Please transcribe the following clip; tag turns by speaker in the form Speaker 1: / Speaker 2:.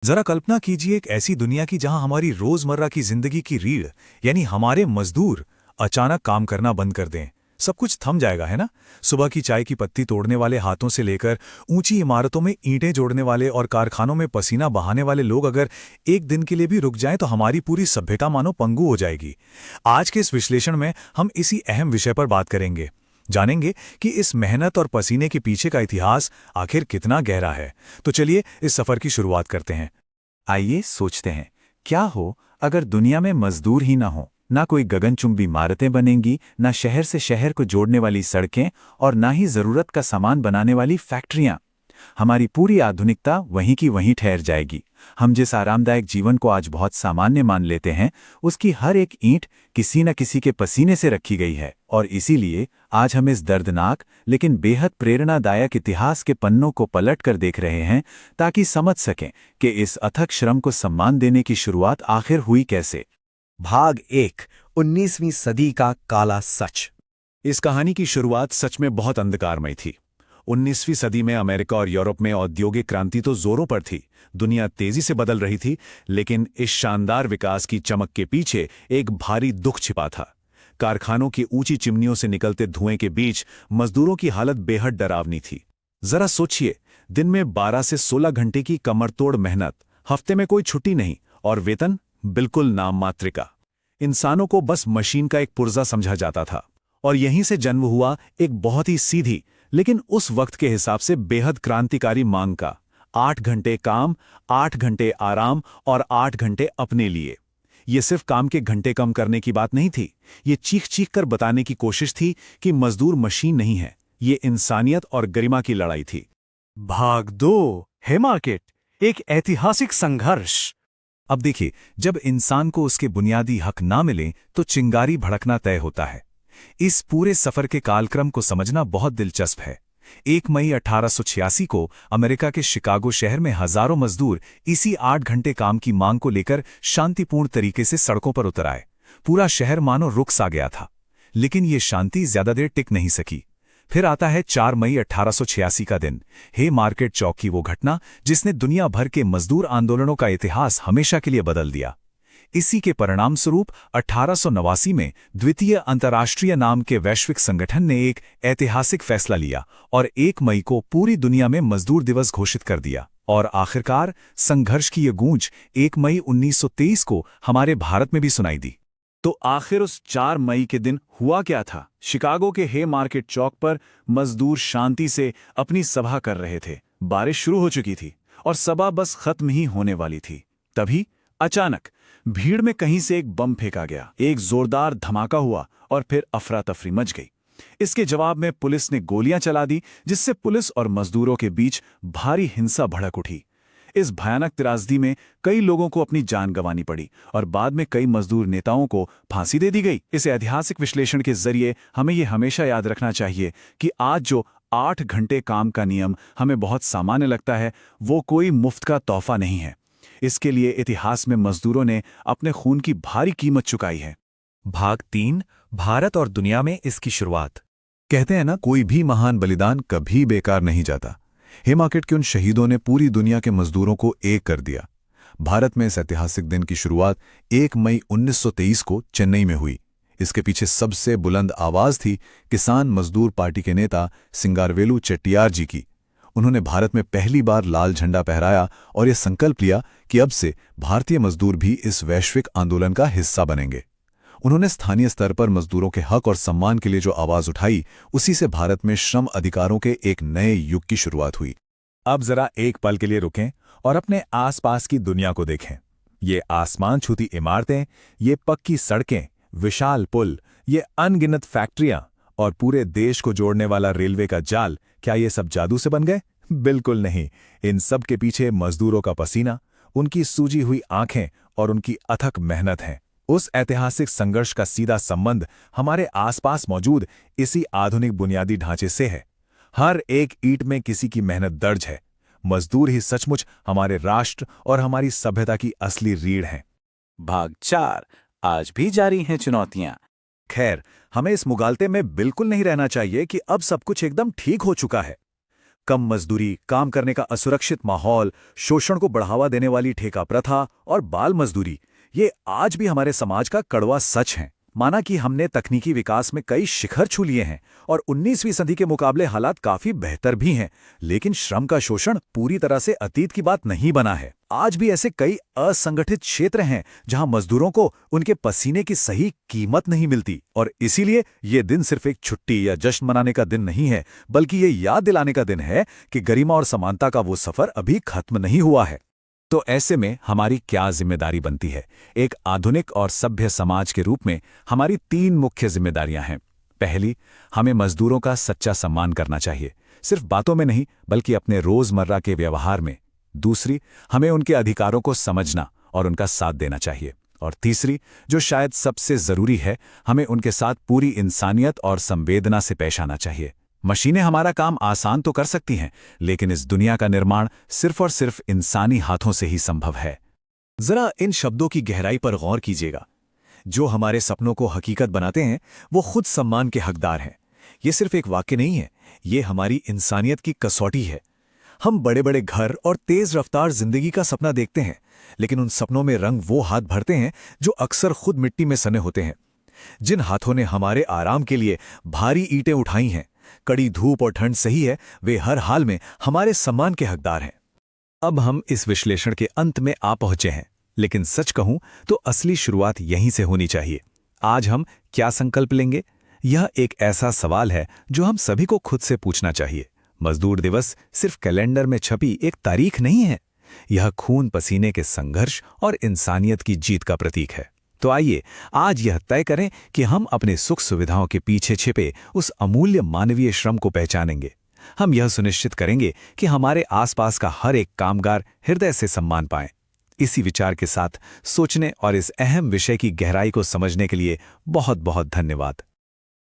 Speaker 1: जरा कल्पना कीजिए एक ऐसी दुनिया की जहां हमारी रोजमर्रा की जिंदगी की रीढ़ यानी हमारे मजदूर अचानक काम करना बंद कर दें। सब कुछ थम जाएगा, है ना? सुबह की चाय की पत्ती तोड़ने वाले हाथों से लेकर ऊंची इमारतों में ईंटें जोड़ने वाले और कारखानों में पसीना बहाने वाले लोग अगर एक दिन के लिए भी रुक जाएं तो हमारी पूरी सभ्यता मानो पंगु हो जाएगी। आज के इस विश्लेषण में हम इसी अहम विषय पर बात करेंगे। जानेंगे कि इस मेहनत और पसीने के पीछे का इतिहास आखिर कितना गहरा है। तो चलिए इस सफर की शुरुआत करते हैं।
Speaker 2: आइए सोचते हैं, क्या हो अगर दुनिया में मजदूर ही ना हो, ना कोई गगनचुंबी इमारतें बनेंगी, ना शहर से शहर को जोड़ने वाली सड़कें और ना ही जरूरत का सामान बनाने वाली फैक्ट्रियां। हमारी पूरी आधुनिकता वहीं की वहीं ठहर जाएगी। हम जिस आरामदायक जीवन को आज बहुत सामान्य मान लेते हैं, उसकी हर एक ईंट किसी न किसी के पसीने से रखी गई है। और इसीलिए आज हम इस दर्दनाक लेकिन बेहद प्रेरणादायक इतिहास के पन्नों को पलट कर देख रहे हैं, ताकि समझ सकें कि इस अथक श्रम को सम्मान देने की शुरुआत आखिर हुई कैसे।
Speaker 3: भाग 1। 19वीं सदी का काला सच।
Speaker 1: इस कहानी की शुरुआत सच में बहुत अंधकारमय थी। 19वीं सदी में अमेरिका और यूरोप में औद्योगिक क्रांति तो जोरों पर थी। दुनिया तेजी से बदल रही थी, लेकिन इस शानदार विकास की चमक के पीछे एक भारी दुख छिपा था। कारखानों की ऊंची चिमनियों से निकलते धुएं के बीच मजदूरों की हालत बेहद डरावनी थी। जरा सोचिए, दिन में 12 से 16 घंटे की कमरतोड़ मेहनत, हफ्ते में कोई छुट्टी नहीं और वेतन बिल्कुल नाम मात्र का। इंसानों को बस मशीन का एक पुर्जा समझा जाता था। और यहीं से जन्म हुआ एक बहुत ही सीधी लेकिन उस वक्त के हिसाब से बेहद क्रांतिकारी मांग का। 8 घंटे काम, 8 घंटे आराम और 8 घंटे अपने लिए। ये सिर्फ काम के घंटे कम करने की बात नहीं थी, ये चीख चीख कर बताने की कोशिश थी कि मजदूर मशीन नहीं है, ये इंसानियत और गरिमा की लड़ाई थी।
Speaker 3: भाग 2। हैमार्केट, एक ऐतिहासिक संघर्ष।
Speaker 1: अब देखिए, जब इंसान को उसके बुनियादी हक ना मिले तो चिंगारी भड़कना तय होता है। इस पूरे सफर के कालक्रम को समझना बहुत दिलचस्प है। 1 मई 1886 को अमेरिका के शिकागो शहर में हजारों मजदूर इसी 8 घंटे काम की मांग को लेकर शांतिपूर्ण तरीके से सड़कों पर उतर आए। पूरा शहर मानो रुक सा गया था। लेकिन ये शांति ज्यादा देर टिक नहीं सकी। फिर आता है 4 मई 1886 का दिन, हे मार्केट चौक की वो घटना जिसने दुनिया भर के मजदूर आंदोलनों का इतिहास हमेशा के लिए बदल दिया। इसी के परिणामस्वरूप 1889 में द्वितीय अंतर्राष्ट्रीय नाम के वैश्विक संगठन ने एक ऐतिहासिक फैसला लिया और 1 मई को पूरी दुनिया में मजदूर दिवस घोषित कर दिया। और आखिरकार संघर्ष की ये गूंज 1 मई 1923 को हमारे भारत में भी सुनाई दी।
Speaker 2: तो आखिर उस 4 मई के दिन हुआ क्या था? शिकागो के हे मार्केट चौक पर मजदूर शांति से अपनी सभा कर रहे थे। बारिश शुरू हो चुकी थी और सभा बस खत्म ही होने वाली थी। तभी अचानक भीड़ में कहीं से एक बम फेंका गया। एक जोरदार धमाका हुआ और फिर अफरा तफरी मच गई। इसके जवाब में पुलिस ने गोलियां चला दी, जिससे पुलिस और मजदूरों के बीच भारी हिंसा भड़क उठी। इस भयानक त्रासदी में कई लोगों को अपनी जान गंवानी पड़ी और बाद में कई मजदूर नेताओं को फांसी दे दी गई। इस ऐतिहासिक विश्लेषण के जरिए हमें यह हमेशा याद रखना चाहिए कि आज जो 8 घंटे काम का नियम हमें बहुत सामान्य लगता है, वो कोई मुफ्त का तोहफा नहीं है। इसके लिए इतिहास में मजदूरों ने अपने खून की भारी कीमत चुकाई है।
Speaker 1: भाग 3, भारत और दुनिया में इसकी शुरुआत। कहते हैं ना, कोई भी महान बलिदान कभी बेकार नहीं जाता। हैमार्केट के उन शहीदों ने पूरी दुनिया के मजदूरों को एक कर दिया। भारत में इस ऐतिहासिक दिन की शुरुआत 1 मई 1923 को चेन्नई में हुई। इसके पीछे सबसे बुलंद आवाज थी किसान मजदूर पार्टी के नेता सिंगारवेलु चेट्टियार जी की। उन्होंने भारत में पहली बार लाल झंडा फहराया और यह संकल्प लिया कि अब से भारतीय मजदूर भी इस वैश्विक आंदोलन का हिस्सा बनेंगे। उन्होंने स्थानीय स्तर पर मजदूरों के हक और सम्मान के लिए जो आवाज उठाई, उसी से भारत में श्रम अधिकारों के एक नए युग की शुरुआत हुई। अब जरा एक पल के लिए रुकें और अपने आसपास की दुनिया को देखें। ये आसमान छूती इमारतें, ये पक्की सड़कें, विशाल पुल, ये अनगिनत फैक्ट्रियां और पूरे देश को जोड़ने वाला रेलवे का जाल, क्या ये सब जादू से बन गए? बिल्कुल नहीं। इन सब के पीछे मजदूरों का पसीना, उनकी सूजी हुई आंखें और उनकी अथक मेहनत है। उस ऐतिहासिक संघर्ष का सीधा संबंध हमारे आसपास मौजूद इसी आधुनिक बुनियादी ढांचे से है। हर एक ईंट में किसी की मेहनत दर्ज है। मजदूर ही सचमुच हमारे राष्ट्र और हमारी सभ्यता की असली रीढ़ हैं।
Speaker 2: भाग 4, आज भी जारी हैं चुनौतियां।
Speaker 1: खैर, हमें इस मुगालते में बिल्कुल नहीं रहना चाहिए कि अब सब कुछ एकदम ठीक हो चुका है। कम मजदूरी, काम करने का असुरक्षित माहौल, शोषण को बढ़ावा देने वाली ठेका प्रथा और बाल मजदूरी, ये आज भी हमारे समाज का कड़वा सच है। माना कि हमने तकनीकी विकास में कई शिखर छू लिए हैं और 19वीं सदी के मुकाबले हालात काफी बेहतर भी हैं, लेकिन श्रम का शोषण पूरी तरह से अतीत की बात नहीं बना है। आज भी ऐसे कई असंगठित क्षेत्र हैं जहां मजदूरों को उनके पसीने की सही कीमत नहीं मिलती, और इसीलिए ये दिन सिर्फ एक छुट्टी या जश्न मनाने का दिन नहीं है, बल्कि ये याद दिलाने का दिन है कि गरिमा और समानता का वो सफर अभी खत्म नहीं हुआ है। तो ऐसे में हमारी क्या जिम्मेदारी बनती है? एक आधुनिक और सभ्य समाज के रूप में हमारी 3 मुख्य जिम्मेदारियां हैं। पहली, हमें मजदूरों का सच्चा सम्मान करना चाहिए, सिर्फ बातों में नहीं बल्कि अपने रोजमर्रा के व्यवहार में। दूसरी, हमें उनके अधिकारों को समझना और उनका साथ देना चाहिए। और तीसरी, जो शायद सबसे जरूरी है, हमें उनके साथ पूरी इंसानियत और संवेदना से पेश आना चाहिए। मशीनें हमारा काम आसान तो कर सकती हैं, लेकिन इस दुनिया का निर्माण सिर्फ और सिर्फ इंसानी हाथों से ही संभव है।
Speaker 2: जरा इन शब्दों की गहराई पर गौर कीजिएगा। जो हमारे सपनों को हकीकत बनाते हैं, वो खुद सम्मान के हकदार हैं। ये सिर्फ एक वाक्य नहीं है, ये हमारी इंसानियत की कसौटी है। हम बड़े बड़े घर और तेज रफ्तार जिंदगी का सपना देखते हैं, लेकिन उन सपनों में रंग वो हाथ भरते हैं जो अक्सर खुद मिट्टी में सने होते हैं। जिन हाथों ने हमारे आराम के लिए भारी ईंटें उठाई हैं, कड़ी धूप और ठंड सही है, वे हर हाल में हमारे सम्मान के हकदार हैं।
Speaker 1: अब हम इस विश्लेषण के अंत में आ पहुंचे हैं, लेकिन सच कहूं तो असली शुरुआत यहीं से होनी चाहिए। आज हम क्या संकल्प लेंगे? यह एक ऐसा सवाल है जो हम सभी को खुद से पूछना चाहिए। मजदूर दिवस सिर्फ कैलेंडर में छपी एक तारीख नहीं है, यह खून पसीने के संघर्ष और इंसानियत की जीत का प्रतीक है। तो आइए आज यह तय करें कि हम अपने सुख सुविधाओं के पीछे छिपे उस अमूल्य मानवीय श्रम को पहचानेंगे। हम यह सुनिश्चित करेंगे कि हमारे आसपास का हर एक कामगार हृदय से सम्मान पाए। इसी विचार के साथ सोचने और इस अहम विषय की गहराई को समझने के लिए बहुत बहुत धन्यवाद।